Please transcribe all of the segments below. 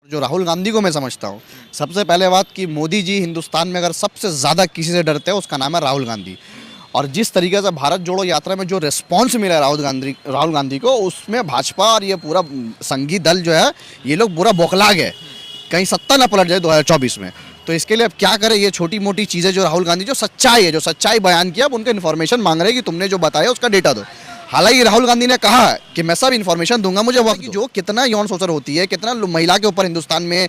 जो राहुल गांधी को मैं समझता हूँ, सबसे पहले बात कि मोदी जी हिंदुस्तान में अगर सबसे ज़्यादा किसी से डरते हैं उसका नाम है राहुल गांधी। और जिस तरीके से भारत जोड़ो यात्रा में जो रिस्पांस मिला है राहुल गांधी को, उसमें भाजपा और ये पूरा संघी दल जो है ये लोग पूरा बौखला गए, कहीं सत्ता ना पलट जाए 2024 में। तो इसके लिए अब क्या करें, ये छोटी मोटी चीज़ें जो राहुल गांधी जो सच्चाई बयान किया, अब उनके इन्फॉर्मेशन मांग रहे हैं कि तुमने जो बताया उसका डेटा दो। हालांकि राहुल गांधी ने कहा कि मैं सब इन्फॉर्मेशन दूंगा, मुझे वक्त दो। जो कितना यौन शोषण होती है, कितना महिला के ऊपर हिंदुस्तान में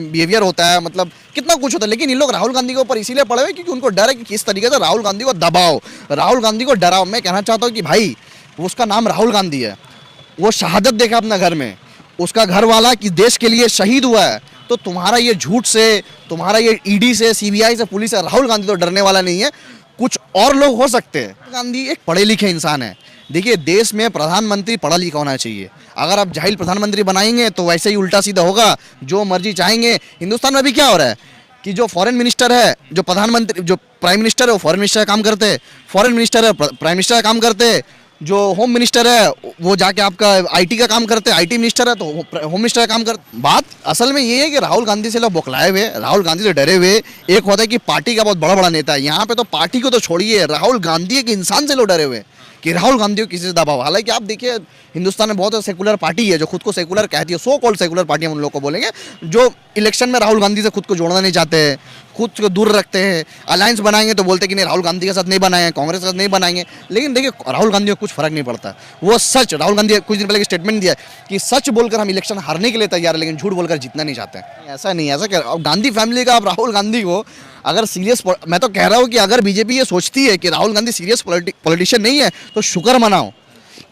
बिहेवियर होता है, मतलब कितना कुछ होता है, लेकिन इन लोग राहुल गांधी के ऊपर इसीलिए पड़े हुए क्योंकि उनको डर है कि किस तरीके से राहुल गांधी को दबाओ, राहुल गांधी को डराओ। मैं कहना चाहता हूँ कि भाई उसका नाम राहुल गांधी है, वो शहादत देखा अपना घर में, उसका घर वाला कि देश के लिए शहीद हुआ है। तो तुम्हारा ये झूठ से, तुम्हारा ये ईडी से, सीबीआई से, पुलिस से, राहुल गांधी तो डरने वाला नहीं है। कुछ और लोग हो सकते हैं। राहुल गांधी एक पढ़े लिखे इंसान है। देखिए, देश में प्रधानमंत्री पढ़ा लिखा होना चाहिए। अगर आप जाहिल प्रधानमंत्री बनाएंगे तो वैसे ही उल्टा सीधा होगा, जो मर्जी चाहेंगे। हिंदुस्तान में अभी क्या हो रहा है कि जो फॉरेन मिनिस्टर है, जो प्रधानमंत्री, जो प्राइम मिनिस्टर है वो फॉरेन मिनिस्टर का काम करते हैं, फॉरेन मिनिस्टर है प्राइम मिनिस्टर का काम करते हैं, जो होम मिनिस्टर है वो जाके आपका आईटी का काम करते हैं, आईटी मिनिस्टर है तो होम मिनिस्टर का काम करते। बात असल में ये है कि राहुल गांधी से लोग बौखलाए हुए, राहुल गांधी से डरे हुए। एक होता है कि पार्टी का बहुत बड़ा बड़ा नेता है, यहाँ पे तो पार्टी को तो छोड़िए, राहुल गांधी एक इंसान से लोग डरे हुए कि राहुल गांधी को किसी से दबाव। हालांकि आप देखिए हिंदुस्तान में बहुत सेकुलर पार्टी है जो खुद को सेकुलर कहती है, सो कॉल्ड सेकुलर पार्टी हम उन लोग को बोलेंगे, जो इलेक्शन में राहुल गांधी से खुद को जोड़ना नहीं चाहते हैं, खुद को दूर रखते हैं। अलायंस बनाएंगे तो बोलते कि नहीं राहुल गांधी के साथ नहीं बनाएंगे, कांग्रेस के साथ नहीं बनाएंगे। लेकिन देखिए राहुल गांधी को कुछ फर्क नहीं पड़ता, वो सच, राहुल गांधी कुछ दिन पहले स्टेटमेंट दिया कि सच बोलकर हम इलेक्शन हारने के लिए तैयार है लेकिन झूठ बोलकर जीतना नहीं चाहते हैं। ऐसा नहीं, ऐसा क्या गांधी फैमिली का आप राहुल गांधी को अगर सीरियस, मैं तो कह रहा हूँ कि अगर बीजेपी ये सोचती है कि राहुल गांधी सीरियस पॉलिटिशियन नहीं है तो शुक्र मनाओ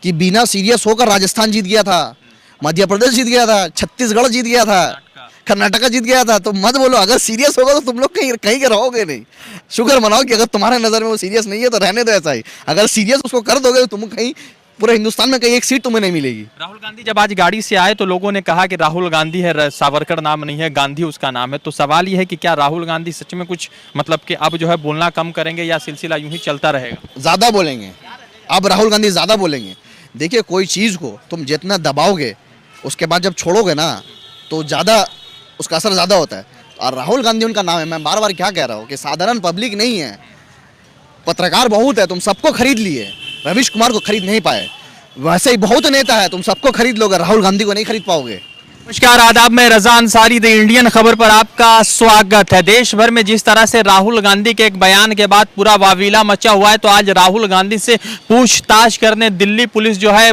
कि बिना सीरियस होकर राजस्थान जीत गया था, मध्य प्रदेश जीत गया था, छत्तीसगढ़ जीत गया था, कर्नाटका जीत गया था। तो मत बोलो, अगर सीरियस होगा तो तुम लोग कहीं के रहोगे नहीं। शुक्र मनाओ कि अगर तुम्हारे नज़र में वो सीरियस नहीं है तो रहने दो ऐसा ही। अगर सीरियस उसको कर दोगे तो तुम कहीं पूरे हिंदुस्तान में कहीं एक सीट तुम्हें नहीं मिलेगी। राहुल गांधी जब आज गाड़ी से आए तो लोगों ने कहा कि राहुल गांधी है, सावरकर नाम नहीं है, गांधी उसका नाम है। तो सवाल ये है कि क्या राहुल गांधी सच में कुछ मतलब कि अब जो है बोलना कम करेंगे या सिलसिला यूं ही चलता रहेगा? ज़्यादा बोलेंगे, अब राहुल गांधी ज़्यादा बोलेंगे। देखिए, कोई चीज़ को तुम जितना दबाओगे उसके बाद जब छोड़ोगे ना तो ज़्यादा उसका असर ज़्यादा होता है। और राहुल गांधी उनका नाम है। मैं बार बार क्या कह रहा हूँ कि साधारण पब्लिक नहीं है, पत्रकार बहुत है, तुम सबको खरीद लिए, रवीश कुमार को खरीद नहीं पाए। वैसे ही बहुत नेता है, तुम सबको खरीद लोगे, राहुल गांधी को नहीं खरीद पाओगे। नमस्कार, आदाब, मैं रजा अंसारी, द इंडियन खबर पर आपका स्वागत है। देश भर में जिस तरह से राहुल गांधी के एक बयान के बाद पूरा वावीला मचा हुआ है, तो आज राहुल गांधी से पूछताछ करने दिल्ली पुलिस जो है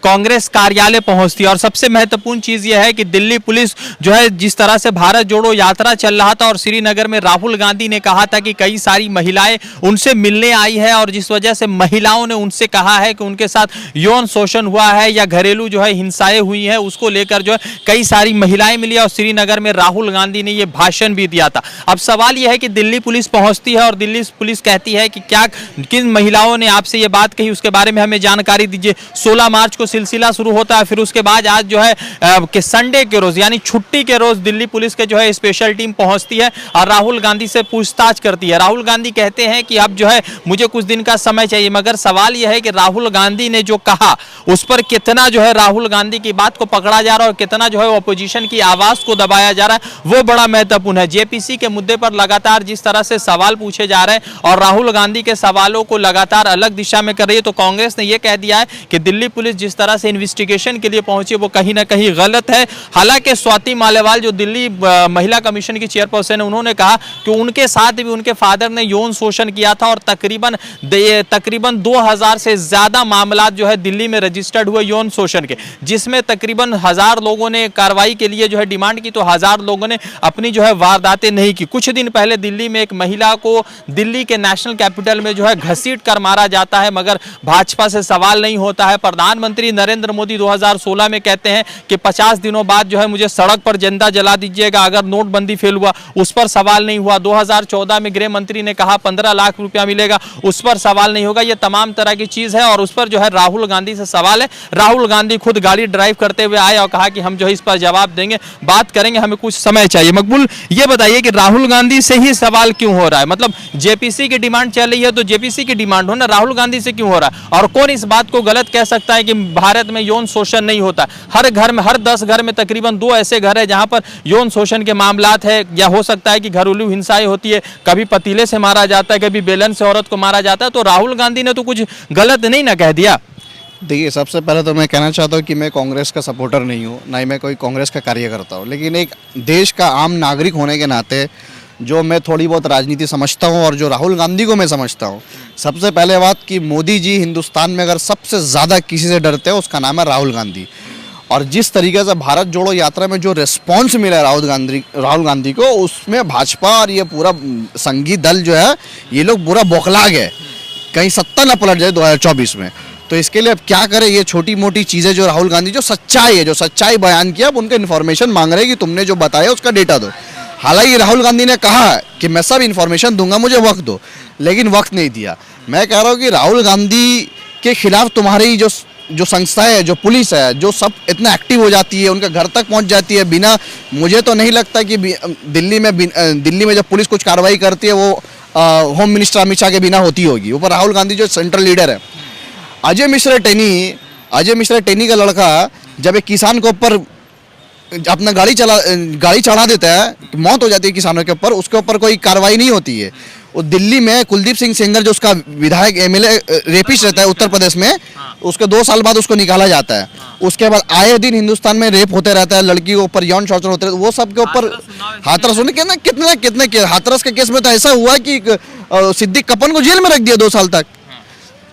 कांग्रेस कार्यालय पहुंचती है। और सबसे महत्वपूर्ण चीज यह है कि दिल्ली पुलिस जो है जिस तरह से भारत जोड़ो यात्रा चल रहा था और श्रीनगर में राहुल गांधी ने कहा था कि कई सारी महिलाएं उनसे मिलने आई है और जिस वजह से महिलाओं ने उनसे कहा है कि उनके साथ यौन शोषण हुआ है या घरेलू जो है हिंसाएं हुई है, उसको लेकर जो है कई सारी महिलाएं मिली और श्रीनगर में राहुल गांधी ने यह भाषण भी दिया था। अब सवाल यह है कि दिल्ली पुलिस पहुंचती है और दिल्ली पुलिस कहती है कि क्या किन महिलाओं ने आपसे यह बात कही, उसके बारे में हमें जानकारी दीजिए। 16 मार्च को सिलसिला शुरू होता है, फिर उसके बाद आज जो है कि संडे के रोज यानी छुट्टी के रोज दिल्ली पुलिस के जो है स्पेशल टीम पहुंचती है और राहुल गांधी से पूछताछ करती है। राहुल गांधी कहते हैं कि अब जो है मुझे कुछ दिन का समय चाहिए, मगर सवाल यह है कि राहुल गांधी ने जो कहा उस पर कितना जो है राहुल गांधी की बात को पकड़ा जा रहा है और कितना जो है ऑपोजिशन की आवाज को दबाया जा रहा है, वो बड़ा महत्वपूर्ण है। जेपीसी के मुद्दे पर लगातार जिस तरह से सवाल पूछे जा रहे हैं और राहुल गांधी के सवालों को लगातार अलग दिशा में कर रही है, तो कांग्रेस ने यह कह दिया है कि दिल्ली पुलिस जिस तरह से इन्वेस्टिगेशन के लिए पहुंची वो कहीं ना कहीं गलत है। हालांकि स्वाति मालेवाल जो दिल्ली महिला कमीशन की चेयरपर्सन है, उन्होंने कहा कि उनके साथ भी उनके फादर ने यौन शोषण किया था और तकरीबन 2000 से ज्यादा मामला जो है दिल्ली में रजिस्टर्ड हुए यौन शोषण के, जिसमें तकरीबन 1000 लोगों ने कार्रवाई के लिए जो है डिमांड की, तो 1000 लोगों ने अपनी जो है वारदातें नहीं की। कुछ दिन पहले दिल्ली में एक महिला को दिल्ली के नेशनल कैपिटल में जो है घसीट कर मारा जाता है, मगर भाजपा से सवाल नहीं होता है। प्रधानमंत्री नरेंद्र मोदी 2016 में कहते हैं कि 50 दिनों बाद जो है मुझे सड़क पर जिंदा जला दीजिएगा अगर नोटबंदी फेल हुआ, उस पर सवाल नहीं हुआ। 2014 में गृह मंत्री ने कहा 15 लाख रुपया मिलेगा, उस पर सवाल नहीं होगा। ये तमाम तरह की चीज है और उस पर जो है राहुल गांधी से सवाल है। राहुल गांधी खुद गाड़ी ड्राइव करते हुए आए और कहा कि हम जो है इस पर जवाब देंगे, बात करेंगे, हमें कुछ समय चाहिए। मकबूल, ये बताइए कि राहुल गांधी से ही सवाल क्यों हो रहा है? मतलब जेपीसी की डिमांड चल रही है तो जेपीसी की डिमांड हो ना, राहुल गांधी से क्यों हो रहा है? और कौन इस बात को गलत कह सकता है कि भारत में यौन शोषण नहीं होता? हर घर में, हर 10 घर में तकरीबन 2 ऐसे घर है जहां पर यौन शोषण के मामलात है, या हो सकता है कि घरेलू हिंसाएं होती है, कभी पतीले से मारा जाता है, कभी बेलन से औरत को मारा जाता है। तो राहुल गांधी ने तो कुछ गलत नहीं ना कह दिया। देखिए, सबसे पहले तो मैं कहना चाहता हूँ कि मैं कांग्रेस का सपोर्टर नहीं हूँ, ना ही मैं कोई कांग्रेस का कार्यकर्ता हूँ, लेकिन एक देश का आम नागरिक होने के नाते जो मैं थोड़ी बहुत राजनीति समझता हूँ और जो राहुल गांधी को मैं समझता हूँ, सबसे पहले बात कि मोदी जी हिंदुस्तान में अगर सबसे ज़्यादा किसी से डरते हैं उसका नाम है राहुल गांधी। और जिस तरीके से भारत जोड़ो यात्रा में जो रिस्पॉन्स मिला है राहुल गांधी को, उसमें भाजपा और ये पूरा संघी दल जो है, ये लोग पूरा बौखला गए, कहीं सत्ता न पलट जाए 2024 में। तो इसके लिए अब क्या करें, ये छोटी मोटी चीज़ें जो राहुल गांधी जो सच्चाई बयान किया, अब उनका इन्फॉर्मेशन मांग रहे हैं कि तुमने जो बताया उसका डेटा दो। हालांकि राहुल गांधी ने कहा कि मैं सब इन्फॉर्मेशन दूंगा, मुझे वक्त दो, लेकिन वक्त नहीं दिया। मैं कह रहा हूँ कि राहुल गांधी के खिलाफ तुम्हारी जो संस्था है, जो पुलिस है, जो सब इतना एक्टिव हो जाती है, उनके घर तक पहुंच जाती है बिना, मुझे तो नहीं लगता कि दिल्ली में जब पुलिस कुछ कार्रवाई करती है वो होम मिनिस्टर अमित शाह के बिना होती होगी। ऊपर राहुल गांधी जो सेंट्रल लीडर है, अजय मिश्रा टेनी का लड़का जब एक किसान के ऊपर अपना गाड़ी चढ़ा देता है, मौत हो जाती है किसानों के ऊपर, उसके ऊपर कोई कार्रवाई नहीं होती है। वो दिल्ली में कुलदीप सिंह सेंगर जो उसका विधायक एमएलए रेपिस्ट रहता है उत्तर प्रदेश में, उसके 2 साल बाद उसको निकाला जाता है। उसके बाद आए दिन हिंदुस्तान में रेप होते रहता है, लड़की के ऊपर यौन शोषण होते रहते, वो सब के ऊपर हाथरस होने कितने हाथरस के केस में तो ऐसा हुआ कि सिद्दीक कपन को जेल में रख दिया 2 साल तक,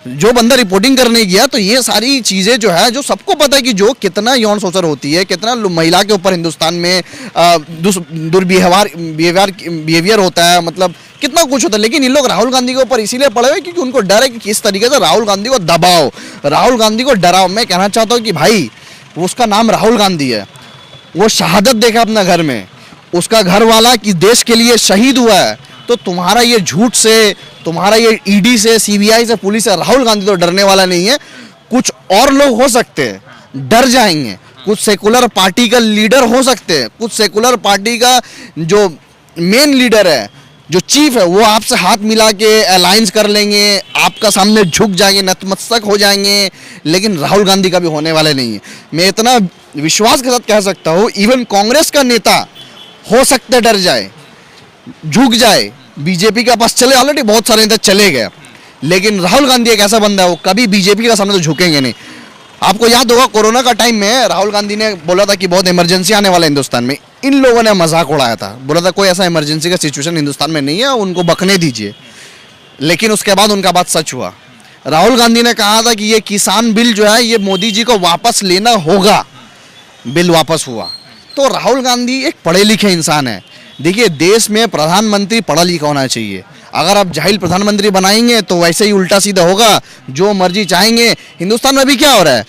जो बंदा रिपोर्टिंग करने गया। तो ये सारी चीज़ें जो है, जो सबको पता है कि जो कितना यौन शोषण होती है, कितना महिला के ऊपर हिंदुस्तान में बिहेवियर होता है, मतलब कितना कुछ होता है। लेकिन इन लोग राहुल गांधी के ऊपर इसीलिए पड़े हुए क्योंकि उनको डर है कि किस तरीके से राहुल गांधी को दबाओ, राहुल गांधी को डराओ। मैं कहना चाहता हूँ कि भाई, उसका नाम राहुल गांधी है, वो शहादत देखा अपना घर में, उसका घर वाला कि देश के लिए शहीद हुआ है। तो तुम्हारा ये झूठ से, तुम्हारा ये ईडी से, सीबीआई से, पुलिस से, राहुल गांधी तो डरने वाला नहीं है। कुछ और लोग हो सकते हैं डर जाएंगे, कुछ सेकुलर पार्टी का लीडर हो सकते हैं, कुछ सेकुलर पार्टी का जो मेन लीडर है, जो चीफ है, वो आपसे हाथ मिला के अलायंस कर लेंगे, आपका सामने झुक जाएंगे, नतमस्तक हो जाएंगे, लेकिन राहुल गांधी का भी होने वाले नहीं है। मैं इतना विश्वास के साथ कह सकता हूँ, इवन कांग्रेस का नेता हो सकता है डर जाए, झुक जाए, बीजेपी के पास चले, ऑलरेडी बहुत सारे नेता चले गए, लेकिन राहुल गांधी एक ऐसा बंदा है, वो कभी बीजेपी के सामने तो झुकेंगे नहीं। आपको याद होगा कोरोना का टाइम में राहुल गांधी ने बोला था कि बहुत इमरजेंसी आने वाला है हिंदुस्तान में, इन लोगों ने मजाक उड़ाया था, बोला था कोई ऐसा इमरजेंसी का सिचुएशन हिंदुस्तान में नहीं है, उनको बकने दीजिए। लेकिन उसके बाद उनका बात सच हुआ। राहुल गांधी ने कहा था कि ये किसान बिल जो है, ये मोदी जी को वापस लेना होगा, बिल वापस हुआ। तो राहुल गांधी एक पढ़े लिखे इंसान है। देखिए, देश में प्रधानमंत्री पढ़ा लिखा होना चाहिए। अगर आप जाहिल प्रधानमंत्री बनाएंगे तो वैसे ही उल्टा सीधा होगा, जो मर्जी चाहेंगे। हिंदुस्तान में अभी क्या हो रहा है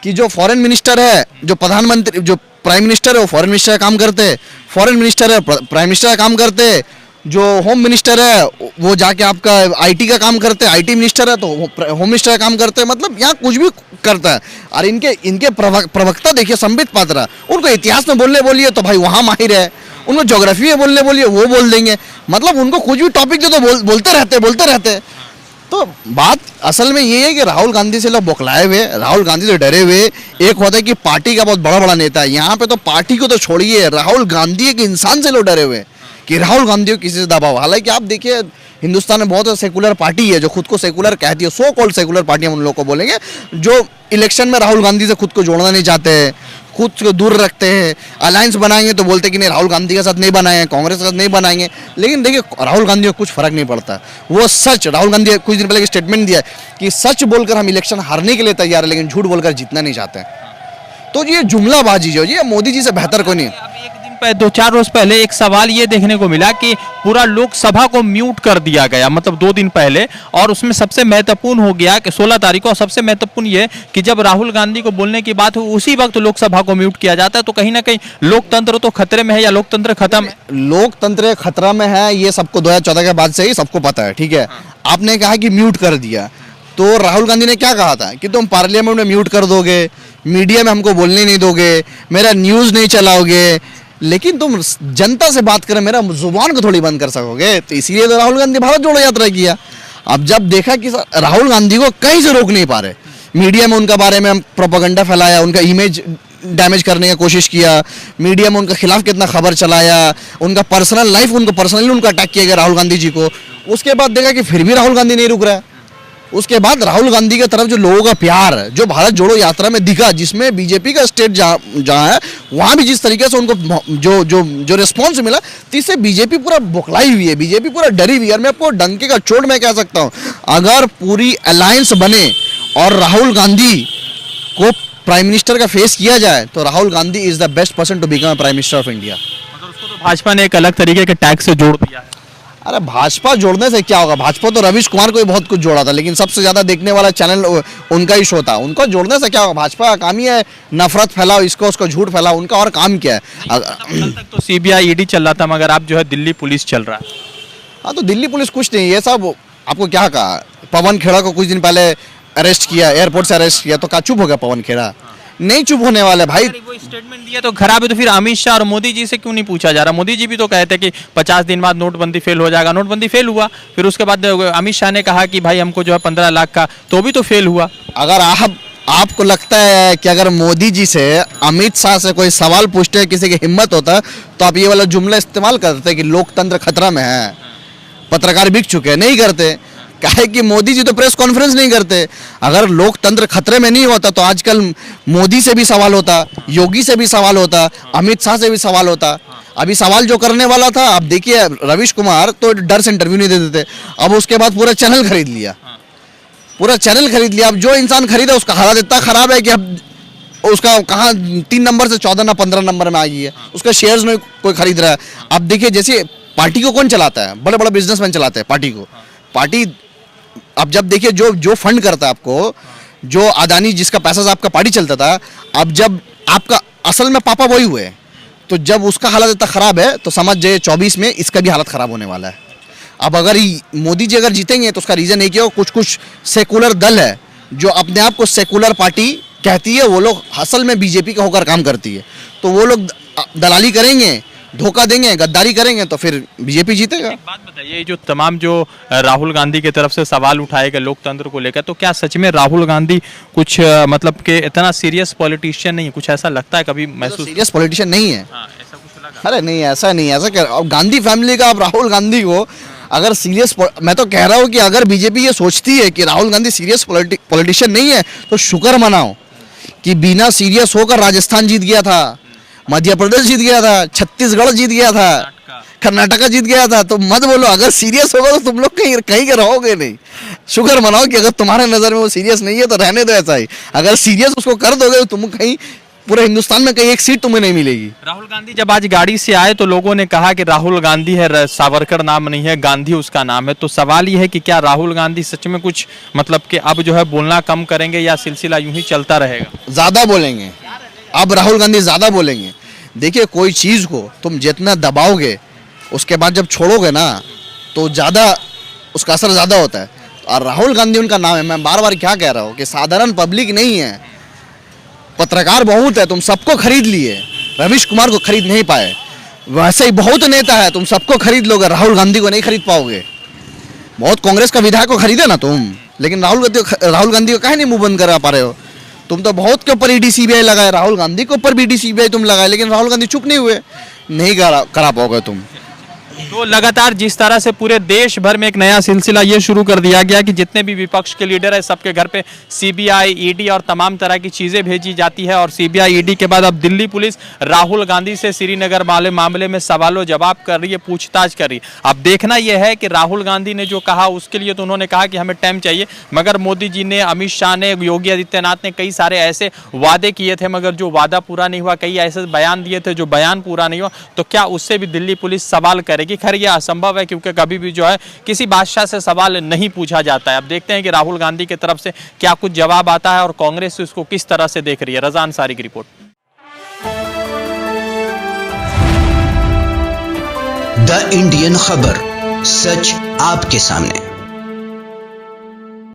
कि जो फॉरेन मिनिस्टर है, जो प्रधानमंत्री, जो प्राइम मिनिस्टर है, वो फॉरेन मिनिस्टर का काम करते हैं, फॉरेन मिनिस्टर है प्राइम मिनिस्टर का काम करते हैं, जो होम मिनिस्टर है वो जाके आपका आईटी का काम करते हैं, आईटी मिनिस्टर है तो होम मिनिस्टर का काम करते हैं, मतलब यहाँ कुछ भी करता है। और इनके प्रवक्ता देखिए, संबित पात्रा, उनको इतिहास में बोलिए तो भाई वहाँ माहिर है, उनको ज्योग्राफी में बोलिए वो बोल देंगे, मतलब उनको कुछ भी टॉपिक दे तो बोलते रहते। तो बात असल में ये है कि राहुल गांधी से लोग बौखलाए हुए, राहुल गांधी से डरे हुए। एक होता है कि पार्टी का बहुत बड़ा नेता है, यहाँ पे तो पार्टी को तो छोड़िए, राहुल गांधी एक इंसान से लोग डरे हुए कि राहुल गांधी को किसी से दबाओ। हालांकि आप देखिए, हिंदुस्तान में बहुत सेकुलर पार्टी है जो खुद को सेकुलर कहती है, सो कॉल्ड सेकुलर पार्टी हम उन लोगों को बोलेंगे, जो इलेक्शन में राहुल गांधी से खुद को जोड़ना नहीं चाहते हैं, खुद को दूर रखते हैं। अलायंस बनाएंगे तो बोलते कि नहीं, राहुल गांधी के साथ नहीं बनाए, कांग्रेस के साथ नहीं बनाएंगे। लेकिन देखिए, राहुल गांधी को कुछ फर्क नहीं पड़ता, वो सच, राहुल गांधी कुछ दिन पहले एक स्टेटमेंट दिया कि सच बोलकर हम इलेक्शन हारने के लिए तैयार है, लेकिन झूठ बोलकर जीतना नहीं चाहते। तो ये जुमलाबाजी जो ये मोदी जी से बेहतर कोई नहीं। 2-4 रोज पहले एक सवाल ये देखने को मिला कि पूरा लोकसभा को म्यूट कर दिया गया, मतलब 2 दिन पहले, और उसमें सबसे महत्वपूर्ण हो गया कि 16 तारीख को, सबसे महत्वपूर्ण ये कि जब राहुल गांधी को बोलने की बात हुई उसी वक्त लोकसभा को म्यूट किया जाता है। तो कहीं ना कहीं लोकतंत्र तो खतरे में है, या लोकतंत्र खत्म? लोकतंत्र खतरा में है, ये सबको 2014 के बाद से ही सबको पता है, ठीक है। आपने कहा कि म्यूट कर दिया, तो राहुल गांधी ने क्या कहा था कि तुम पार्लियामेंट में म्यूट कर दोगे, मीडिया में हमको बोलने नहीं दोगे, मेरा न्यूज़ नहीं चलाओगे, लेकिन तुम जनता से बात करें मेरा जुबान को थोड़ी बंद कर सकोगे। तो इसीलिए तो राहुल गांधी भारत जोड़ो यात्रा किया। अब जब देखा कि राहुल गांधी को कहीं से रोक नहीं पा रहे, मीडिया में उनका बारे में प्रोपेगेंडा फैलाया, उनका इमेज डैमेज करने की कोशिश किया, मीडिया में उनके खिलाफ कितना खबर चलाया, उनका पर्सनल लाइफ उनको पर्सनली उनका अटैक किया गया राहुल गांधी जी को। उसके बाद देखा कि फिर भी राहुल गांधी नहीं रुक रहा है। उसके बाद राहुल गांधी की तरफ जो लोगों का प्यार जो भारत जोड़ो यात्रा में दिखा, जिसमें बीजेपी का स्टेट जहाँ है वहाँ भी जिस तरीके से उनको जो जो जो रिस्पॉन्स मिला, तो इससे बीजेपी पूरा बौखलाई हुई है, बीजेपी पूरा डरी हुई है। और मैं आपको डंके का चोट मैं कह सकता हूँ, अगर पूरी अलायंस बने और राहुल गांधी को प्राइम मिनिस्टर का फेस किया जाए तो Rahul Gandhi is the best person to become prime minister of India. मतलब उसको तो भाजपा ने एक अलग तरीके के टैग से जोड़ दिया है। अरे भाजपा जोड़ने से क्या होगा, भाजपा तो रविश कुमार को भी बहुत कुछ जोड़ा था, लेकिन सबसे ज्यादा देखने वाला चैनल उनका ही शो था। उनको जोड़ने से क्या होगा, भाजपा का काम ही है नफरत फैलाओ, इसको उसको झूठ फैलाओ, उनका और काम क्या है। कल तक तो सीबीआई ईडी चल रहा था, मगर अब जो है दिल्ली पुलिस चल रहा है। हाँ, तो दिल्ली पुलिस कुछ नहीं, ये सब आपको क्या कहा, पवन खेड़ा को कुछ दिन पहले अरेस्ट किया, एयरपोर्ट से अरेस्ट किया, तो क्या चुप हो गया पवन खेड़ा? नहीं चुप होने वाले भाई। वो स्टेटमेंट दिया तो खराब है, तो फिर अमित शाह और मोदी जी से क्यों नहीं पूछा जा रहा? मोदी जी भी तो कहते कि 50 दिन बाद नोटबंदी फेल हो जाएगा, नोटबंदी फेल हुआ, फिर उसके बाद अमित शाह ने कहा कि भाई हमको जो है 15 लाख का, तो भी तो फेल हुआ। अगर आपको लगता है कि अगर मोदी जी से अमित शाह से कोई सवाल पूछते हैं, किसी की हिम्मत होता, तो आप ये वाला जुमला इस्तेमाल करते कि लोकतंत्र खतरा में है, पत्रकार बिक चुके हैं, नहीं करते। काहे कि मोदी जी तो प्रेस कॉन्फ्रेंस नहीं करते। अगर लोकतंत्र खतरे में नहीं होता तो आजकल मोदी से भी सवाल होता, योगी से भी सवाल होता, अमित शाह से भी सवाल होता। अभी सवाल जो करने वाला था, अब देखिए रविश कुमार तो डर से इंटरव्यू नहीं देते थे, अब उसके बाद पूरा चैनल खरीद लिया, पूरा चैनल खरीद लिया। अब जो इंसान खरीदा उसका हालत इतना खराब है कि अब उसका कहाँ 3 नंबर से 14 ना 15 नंबर में आ गई है, उसका शेयर्स में कोई खरीद रहा है। अब देखिए जैसे पार्टी को कौन चलाता है, बड़े बड़े बिजनेसमैन चलाते हैं पार्टी को। पार्टी अब जब देखिए जो फंड करता है आपको, जो अदानी जिसका पैसा से आपका पार्टी चलता था, अब जब आपका असल में पापा वही हुए, तो जब उसका हालत इतना खराब है तो समझ जाइए 24 में इसका भी हालत खराब होने वाला है। अब अगर मोदी जी अगर जीतेंगे तो उसका रीजन एक ही हो, कुछ सेकुलर दल है जो अपने आप को सेकुलर पार्टी कहती है, वो लोग असल में बीजेपी का होकर काम करती है, तो वो लोग दलाली करेंगे, धोखा देंगे, गद्दारी करेंगे, तो फिर बीजेपी जीतेगा। एक बात बताइए, जो तमाम जो राहुल गांधी की तरफ से सवाल उठाए गए लोकतंत्र को लेकर, तो क्या सच में राहुल गांधी कुछ मतलब कि इतना सीरियस पॉलिटिशियन नहीं है? कुछ ऐसा लगता है कभी महसूस? सीरियस पॉलिटिशियन नहीं है। हाँ, ऐसा कुछ लगा? अरे नहीं, ऐसा नहीं, ऐसा क्या, अब गांधी फैमिली का, अब राहुल गांधी को अगर सीरियस, मैं तो कह रहा हूँ कि अगर बीजेपी ये सोचती है कि राहुल गांधी सीरियस पॉलिटिशियन नहीं है, तो शुक्र मनाओ कि बिना सीरियस होकर राजस्थान जीत गया था, मध्य प्रदेश जीत गया था, छत्तीसगढ़ जीत गया था, कर्नाटका जीत गया था। तो मत बोलो अगर सीरियस होगा तो तुम लोग कहीं के रहोगे नहीं। शुक्र मनाओ कि अगर तुम्हारे नज़र में वो सीरियस नहीं है तो रहने दो ऐसा ही। अगर सीरियस उसको कर दोगे तो तुम कहीं पूरे हिंदुस्तान में कहीं एक सीट तुम्हें नहीं मिलेगी। राहुल गांधी जब आज गाड़ी से आए तो लोगों ने कहा कि राहुल गांधी है, सावरकर नाम नहीं है, गांधी उसका नाम है। तो सवाल ये है कि क्या राहुल गांधी सच में कुछ मतलब कि अब जो है बोलना कम करेंगे या सिलसिला यूं ही चलता रहेगा? ज़्यादा बोलेंगे, अब राहुल गांधी ज़्यादा बोलेंगे। देखिए कोई चीज़ को तुम जितना दबाओगे उसके बाद जब छोड़ोगे ना तो ज़्यादा उसका असर ज़्यादा होता है। और राहुल गांधी उनका नाम है, मैं बार बार क्या कह रहा हूँ कि साधारण पब्लिक नहीं है, पत्रकार बहुत है, तुम सबको खरीद लिए, रविश कुमार को खरीद नहीं पाए। वैसे ही बहुत नेता है, तुम सबको खरीद लोगे, राहुल गांधी को नहीं खरीद पाओगे। बहुत कांग्रेस का विधायक को खरीदे ना तुम, लेकिन राहुल गांधी को काहे नहीं मुंह बंद करा पा रहे हो? तुम तो बहुत के ऊपर ईडी सीबीआई लगाए, राहुल गांधी के ऊपर भी ईडी सीबीआई तुम लगाए, लेकिन राहुल गांधी चुप नहीं हुए, नहीं करा पाओगे तुम। तो लगातार जिस तरह से पूरे देश भर में एक नया सिलसिला ये शुरू कर दिया गया कि जितने भी विपक्ष के लीडर है सबके घर पे सीबीआई, ईडी और तमाम तरह की चीजें भेजी जाती है। और सीबीआई, ईडी के बाद अब दिल्ली पुलिस राहुल गांधी से श्रीनगर वाले मामले में सवालों जवाब कर रही है, पूछताछ कर रही है। अब देखना यह है कि राहुल गांधी ने जो कहा उसके लिए तो उन्होंने कहा कि हमें टाइम चाहिए, मगर मोदी जी ने, अमित शाह ने, योगी आदित्यनाथ ने कई सारे ऐसे वादे किए थे मगर जो वादा पूरा नहीं हुआ, कई ऐसे बयान दिए थे जो बयान पूरा नहीं हुआ। तो क्या उससे भी दिल्ली पुलिस सवाल करेगी? खैर यह असंभव है क्योंकि कभी भी जो है किसी बादशाह से सवाल नहीं पूछा जाता है। अब देखते हैं कि राहुल गांधी की तरफ से क्या कुछ जवाब आता है और कांग्रेस उसको किस तरह से देख रही है। रज़ा अंसारी की रिपोर्ट। द इंडियन खबर, सच आपके सामने।